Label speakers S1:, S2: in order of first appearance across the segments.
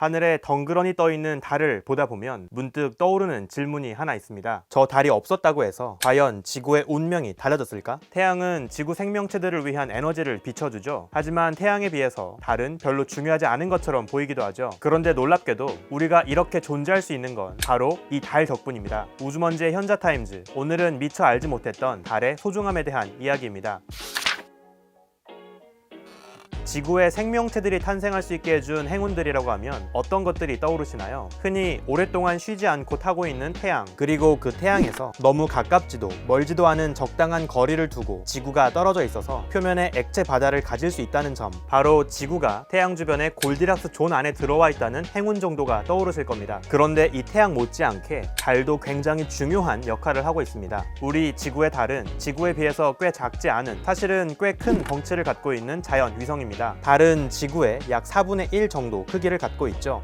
S1: 하늘에 덩그러니 떠있는 달을 보다 보면 문득 떠오르는 질문이 하나 있습니다. 저 달이 없었다고 해서 과연 지구의 운명이 달라졌을까? 태양은 지구 생명체들을 위한 에너지를 비춰주죠. 하지만 태양에 비해서 달은 별로 중요하지 않은 것처럼 보이기도 하죠. 그런데 놀랍게도 우리가 이렇게 존재할 수 있는 건 바로 이 달 덕분입니다. 우주먼지의 현자타임즈, 오늘은 미처 알지 못했던 달의 소중함에 대한 이야기입니다. 지구에 생명체들이 탄생할 수 있게 해준 행운들이라고 하면 어떤 것들이 떠오르시나요? 흔히 오랫동안 쉬지 않고 타고 있는 태양, 그리고 그 태양에서 너무 가깝지도 멀지도 않은 적당한 거리를 두고 지구가 떨어져 있어서 표면에 액체 바다를 가질 수 있다는 점, 바로 지구가 태양 주변의 골디락스 존 안에 들어와 있다는 행운 정도가 떠오르실 겁니다. 그런데 이 태양 못지않게 달도 굉장히 중요한 역할을 하고 있습니다. 우리 지구의 달은 지구에 비해서 꽤 작지 않은, 사실은 꽤 큰 덩치를 갖고 있는 자연 위성입니다. 달은 지구의 약 4분의 1 정도 크기를 갖고 있죠.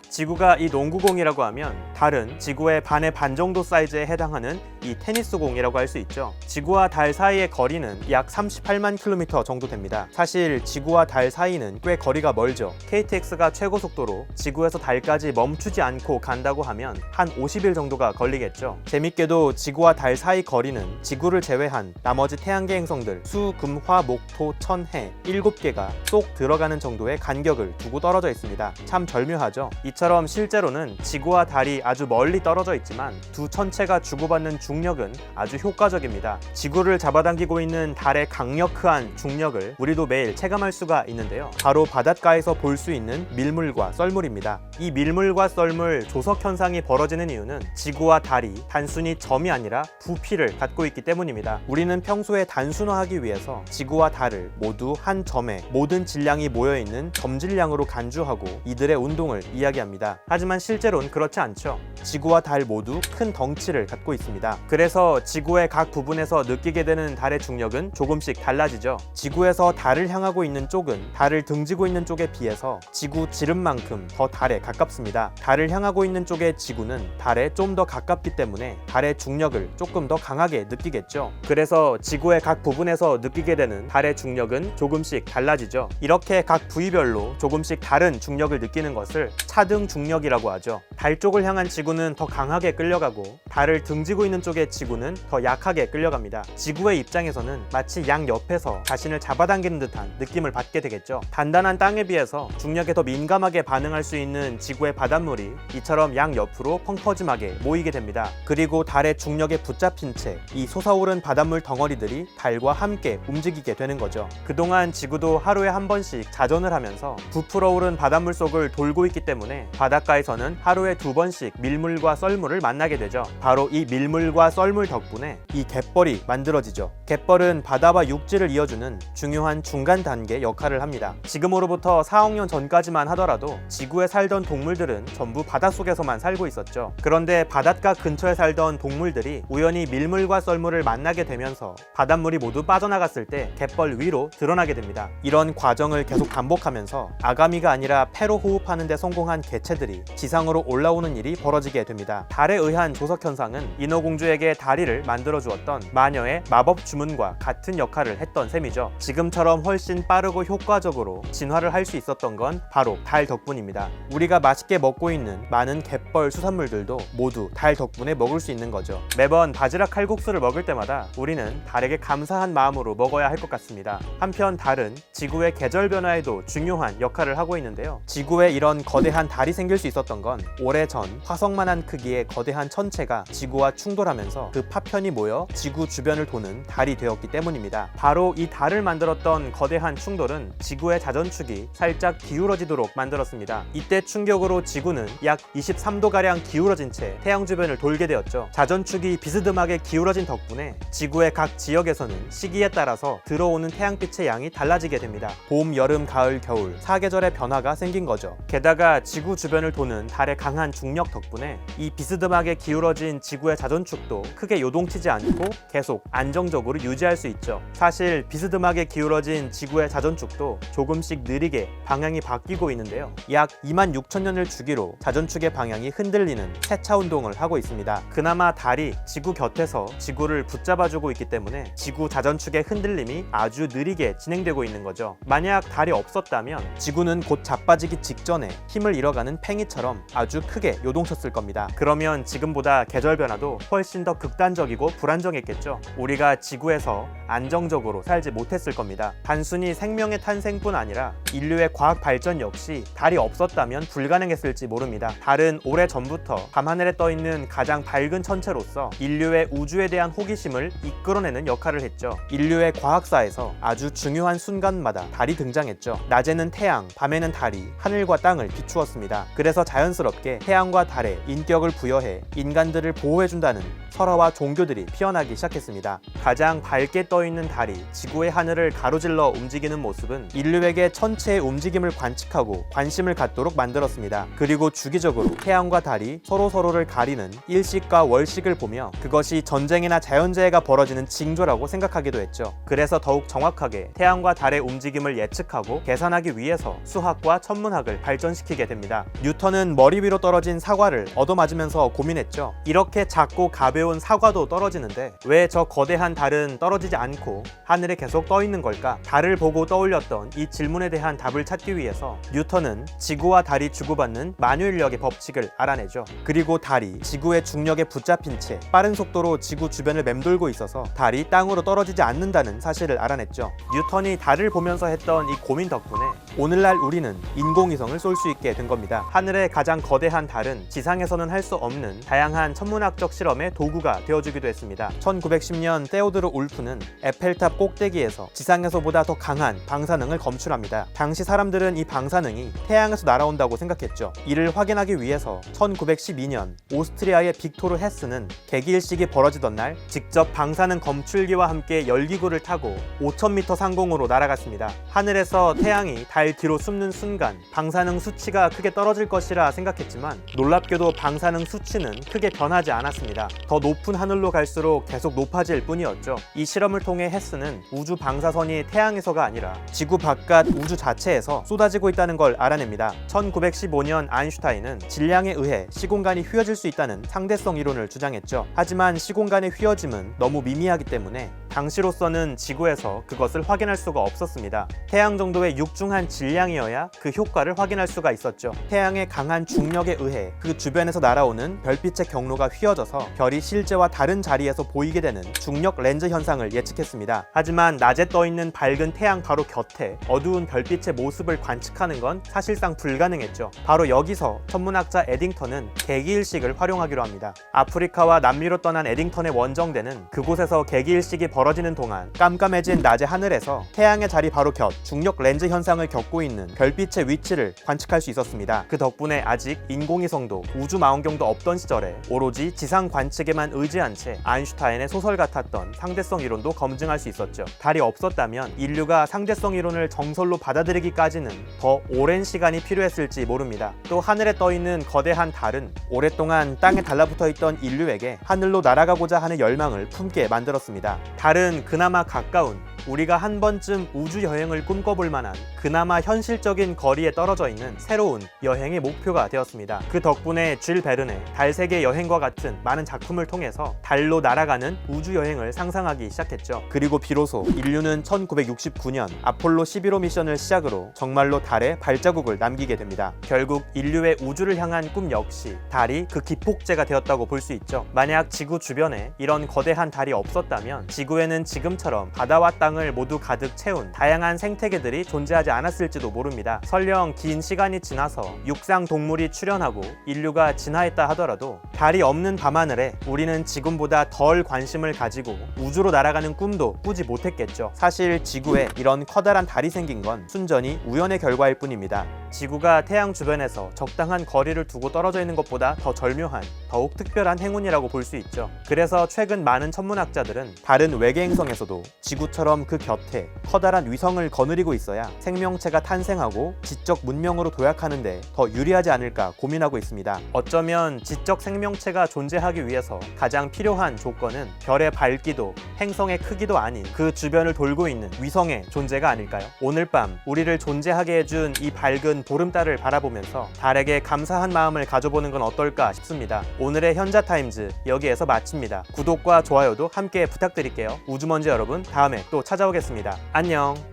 S1: 지구가 이 농구공이라고 하면 달은 지구의 반의 반 정도 사이즈에 해당하는 이 테니스공이라고 할 수 있죠. 지구와 달 사이의 거리는 약 38만 킬로미터 정도 됩니다. 사실 지구와 달 사이는 꽤 거리가 멀죠. KTX가 최고 속도로 지구에서 달까지 멈추지 않고 간다고 하면 한 50일 정도가 걸리겠죠. 재밌게도 지구와 달 사이 거리는 지구를 제외한 나머지 태양계 행성들 수, 금, 화, 목, 토, 천, 해 7개가 쏙 들어가는 정도의 간격을 두고 떨어져 있습니다. 참 절묘하죠. 이처럼 실제로는 지구와 달이 아주 멀리 떨어져 있지만 두 천체가 주고받는 중력은 아주 효과적입니다. 지구를 잡아당기고 있는 달의 강력한 중력을 우리도 매일 체감할 수가 있는데요. 바로 바닷가에서 볼 수 있는 밀물과 썰물입니다. 이 밀물과 썰물 조석 현상이 벌어지는 이유는 지구와 달이 단순히 점이 아니라 부피를 갖고 있기 때문입니다. 우리는 평소에 단순화하기 위해서 지구와 달을 모두 한 점에 모든 질량이 모여있는 점질량으로 간주하고 이들의 운동을 이야기합니다. 하지만 실제로는 그렇지 않죠. 지구와 달 모두 큰 덩치를 갖고 있습니다. 그래서 지구의 각 부분에서 느끼게 되는 달의 중력은 조금씩 달라지죠. 지구에서 달을 향하고 있는 쪽은 달을 등지고 있는 쪽에 비해서 지구 지름만큼 더 달에 가깝습니다. 달을 향하고 있는 쪽의 지구는 달에 좀 더 가깝기 때문에 달의 중력을 조금 더 강하게 느끼겠죠. 그래서 지구의 각 부분에서 느끼게 되는 달의 중력은 조금씩 달라지죠. 이렇게 각 부위별로 조금씩 다른 중력을 느끼는 것을 차등 중력이라고 하죠. 달 쪽을 향한 지구는 더 강하게 끌려가고 달을 등지고 있는 쪽의 지구는 더 약하게 끌려갑니다. 지구의 입장에서는 마치 양옆에서 자신을 잡아당기는 듯한 느낌을 받게 되겠죠. 단단한 땅에 비해서 중력에 더 민감하게 반응할 수 있는 지구의 바닷물이 이처럼 양옆으로 펑퍼짐하게 모이게 됩니다. 그리고 달의 중력에 붙잡힌 채 이 솟아오른 바닷물 덩어리들이 달과 함께 움직이게 되는 거죠. 그동안 지구도 하루에 한 번씩 자전을 하면서 부풀어 오른 바닷물 속을 돌고 있기 때문에 바닷가에서는 하루에 2번씩 밀물과 썰물을 만나게 되죠. 바로 이 밀물과 썰물 덕분에 이 갯벌이 만들어지죠. 갯벌은 바다와 육지를 이어주는 중요한 중간 단계 역할을 합니다. 지금으로부터 4억 년 전까지만 하더라도 지구에 살던 동물들은 전부 바닷속에서만 살고 있었죠. 그런데 바닷가 근처에 살던 동물들이 우연히 밀물과 썰물을 만나게 되면서 바닷물이 모두 빠져나갔을 때 갯벌 위로 드러나게 됩니다. 이런 과정을 계속 반복하면서 아가미가 아니라 폐로 호흡하는 데 성공한 개체들이 지상으로 올라오는 일이 벌어지게 됩니다. 달에 의한 조석 현상은 인어공주에게 다리를 만들어 주었던 마녀의 마법 주문과 같은 역할을 했던 셈이죠. 지금처럼 훨씬 빠르고 효과적으로 진화를 할 수 있었던 건 바로 달 덕분입니다. 우리가 맛있게 먹고 있는 많은 갯벌 수산물들도 모두 달 덕분에 먹을 수 있는 거죠. 매번 바지락 칼국수를 먹을 때마다 우리는 달에게 감사한 마음으로 먹어야 할 것 같습니다. 한편 달은 지구의 계절 변화에도 중요한 역할을 하고 있는데요. 지구에 이런 거대한 달이 생길 수 있었던 건 오래전 화성만한 크기의 거대한 천체가 지구와 충돌하면서 그 파편이 모여 지구 주변을 도는 달이 되었기 때문입니다. 바로 이 달을 만들었던 거대한 충돌은 지구의 자전축이 살짝 기울어지도록 만들었습니다. 이때 충격으로 지구는 약 23도가량 기울어진 채 태양 주변을 돌게 되었죠. 자전축이 비스듬하게 기울어진 덕분에 지구의 각 지역에서는 시기에 따라서 들어오는 태양빛의 양이 달라지게 됩니다. 봄, 여름, 가을, 겨울 4계절의 변화가 생긴 거죠. 게다가 지구 주변을 도는 달의 강한 중력 덕분에 때문에 이 비스듬하게 기울어진 지구의 자전축도 크게 요동치지 않고 계속 안정적으로 유지할 수 있죠. 사실 비스듬하게 기울어진 지구의 자전축도 조금씩 느리게 방향이 바뀌고 있는데요. 약 26,000년을 주기로 자전축의 방향이 흔들리는 세차 운동을 하고 있습니다. 그나마 달이 지구 곁에서 지구를 붙잡아주고 있기 때문에 지구 자전축의 흔들림이 아주 느리게 진행되고 있는 거죠. 만약 달이 없었다면 지구는 곧 자빠지기 직전에 힘을 잃어가는 팽이처럼 아주 크게 요동쳤을 겁니다. 그러면 지금보다 계절 변화도 훨씬 더 극단적이고 불안정했겠죠. 우리가 지구에서 안정적으로 살지 못했을 겁니다. 단순히 생명의 탄생뿐 아니라 인류의 과학 발전 역시 달이 없었다면 불가능했을지 모릅니다. 달은 오래전부터 밤하늘에 떠있는 가장 밝은 천체로서 인류의 우주에 대한 호기심을 이끌어내는 역할을 했죠. 인류의 과학사에서 아주 중요한 순간마다 달이 등장했죠. 낮에는 태양, 밤에는 달이 하늘과 땅을 비추었습니다. 그래서 자연스럽게 태양과 달에 인격을 부여해 인간들을 보호해준다는 설화와 종교들이 피어나기 시작했습니다. 가장 밝게 떠있는 달이 지구의 하늘을 가로질러 움직이는 모습은 인류에게 천체의 움직임을 관측하고 관심을 갖도록 만들었습니다. 그리고 주기적으로 태양과 달이 서로를 가리는 일식과 월식을 보며 그것이 전쟁이나 자연재해가 벌어지는 징조라고 생각하기도 했죠. 그래서 더욱 정확하게 태양과 달의 움직임을 예측하고 계산하기 위해서 수학과 천문학을 발전시키게 됩니다. 뉴턴은 머리 위로 떨어진 사과를 얻어맞으면서 고민했죠. 이렇게 작고 가벼운 사과도 떨어지는데 왜 저 거대한 달은 떨어지지 않고 하늘에 계속 떠 있는 걸까? 달을 보고 떠올렸던 이 질문에 대한 답을 찾기 위해서 뉴턴은 지구와 달이 주고받는 만유인력의 법칙을 알아내죠. 그리고 달이 지구의 중력에 붙잡힌 채 빠른 속도로 지구 주변을 맴돌고 있어서 달이 땅으로 떨어지지 않는다는 사실을 알아냈죠. 뉴턴이 달을 보면서 했던 이 고민 덕분에 오늘날 우리는 인공위성을 쏠 수 있게 된 겁니다. 하늘의 가장 거대한 달은 지상에서는 할 수 없는 다양한 천문학적 실험의 도구가 되어주기도 했습니다. 1910년 테오드르 울프는 에펠탑 꼭대기에서 지상에서보다 더 강한 방사능을 검출합니다. 당시 사람들은 이 방사능이 태양에서 날아온다고 생각했죠. 이를 확인하기 위해서 1912년 오스트리아의 빅토르 헤스는 개기일식이 벌어지던 날 직접 방사능 검출기와 함께 열기구를 타고 5,000m 상공으로 날아갔습니다. 하늘에서 태양이 달 뒤로 숨는 순간 방사능 수치가 크게 떨어질 것이라 생각했지만 놀랍게도 방사능 수치는 크게 변하지 않았습니다. 더 높은 하늘로 갈수록 계속 높아질 뿐이었죠. 이 실험을 통해 헤스는 우주 방사선이 태양에서가 아니라 지구 바깥 우주 자체에서 쏟아지고 있다는 걸 알아냅니다. 1915년 아인슈타인은 질량에 의해 시공간이 휘어질 수 있다는 상대성 이론을 주장했죠. 하지만 시공간의 휘어짐은 너무 미미하기 때문에 당시로서는 지구에서 그것을 확인할 수가 없었습니다. 태양 정도의 육중한 질량이어야 그 효과를 확인할 수가 있었죠. 태양의 강한 중력에 의해 그 주변에서 날아오는 별빛의 경로가 휘어져서 별이 실제와 다른 자리에서 보이게 되는 중력 렌즈 현상을 예측했습니다. 하지만 낮에 떠있는 밝은 태양 바로 곁에 어두운 별빛의 모습을 관측하는 건 사실상 불가능했죠. 바로 여기서 천문학자 에딩턴은 개기일식을 활용하기로 합니다. 아프리카와 남미로 떠난 에딩턴의 원정대는 그곳에서 개기일식이 벌어지는 동안 깜깜해진 낮의 하늘에서 태양의 자리 바로 곁 중력 렌즈 현상을 겪고 있는 별빛의 위치를 관측할 수 있었습니다. 그 덕분에 아직 인공위성도 우주망원경도 없던 시절에 오로지 지상 관측에만 의지한 채 아인슈타인의 소설 같았던 상대성 이론도 검증할 수 있었죠. 달이 없었다면 인류가 상대성 이론을 정설로 받아들이기까지는 더 오랜 시간이 필요했을지 모릅니다. 또 하늘에 떠있는 거대한 달은 오랫동안 땅에 달라붙어 있던 인류에게 하늘로 날아가고자 하는 열망을 품게 만들었습니다. 달은 그나마 가까운 우리가 한 번쯤 우주 여행을 꿈꿔볼 만한 그나마 현실적인 거리에 떨어져 있는 새로운 여행의 목표가 되었습니다. 그 덕분에 줄 베른의 달세계 여행과 같은 많은 작품을 통해서 달로 날아가는 우주 여행을 상상하기 시작했죠. 그리고 비로소 인류는 1969년 아폴로 11호 미션을 시작으로 정말로 달에 발자국을 남기게 됩니다. 결국 인류의 우주를 향한 꿈 역시 달이 그 기폭제가 되었다고 볼 수 있죠. 만약 지구 주변에 이런 거대한 달이 없었다면 지구에는 지금처럼 바다와 땅을 모두 가득 채운 다양한 생태계들이 존재하지 않았을지도 모릅니다. 설령 긴 시간이 지나서 육상 동물이 출현하고 인류가 진화했다 하더라도 달이 없는 밤하늘에 우리는 지금보다 덜 관심을 가지고 우주로 날아가는 꿈도 꾸지 못했겠죠. 사실 지구에 이런 커다란 달이 생긴 건 순전히 우연의 결과일 뿐입니다. 지구가 태양 주변에서 적당한 거리를 두고 떨어져 있는 것보다 더 절묘한, 더욱 특별한 행운이라고 볼 수 있죠. 그래서 최근 많은 천문학자들은 달은 외계 행성에서도 지구처럼 그 곁에 커다란 위성을 거느리고 있어야 생명체가 탄생하고 지적 문명으로 도약하는데 더 유리하지 않을까 고민하고 있습니다. 어쩌면 지적 생명체가 존재하기 위해서 가장 필요한 조건은 별의 밝기도 행성의 크기도 아닌 그 주변을 돌고 있는 위성의 존재가 아닐까요? 오늘 밤 우리를 존재하게 해준 이 밝은 보름달을 바라보면서 달에게 감사한 마음을 가져보는 건 어떨까 싶습니다. 오늘의 현자타임즈 여기에서 마칩니다. 구독과 좋아요도 함께 부탁드릴게요. 우주먼지 여러분, 다음에 또 찾아오겠습니다. 안녕.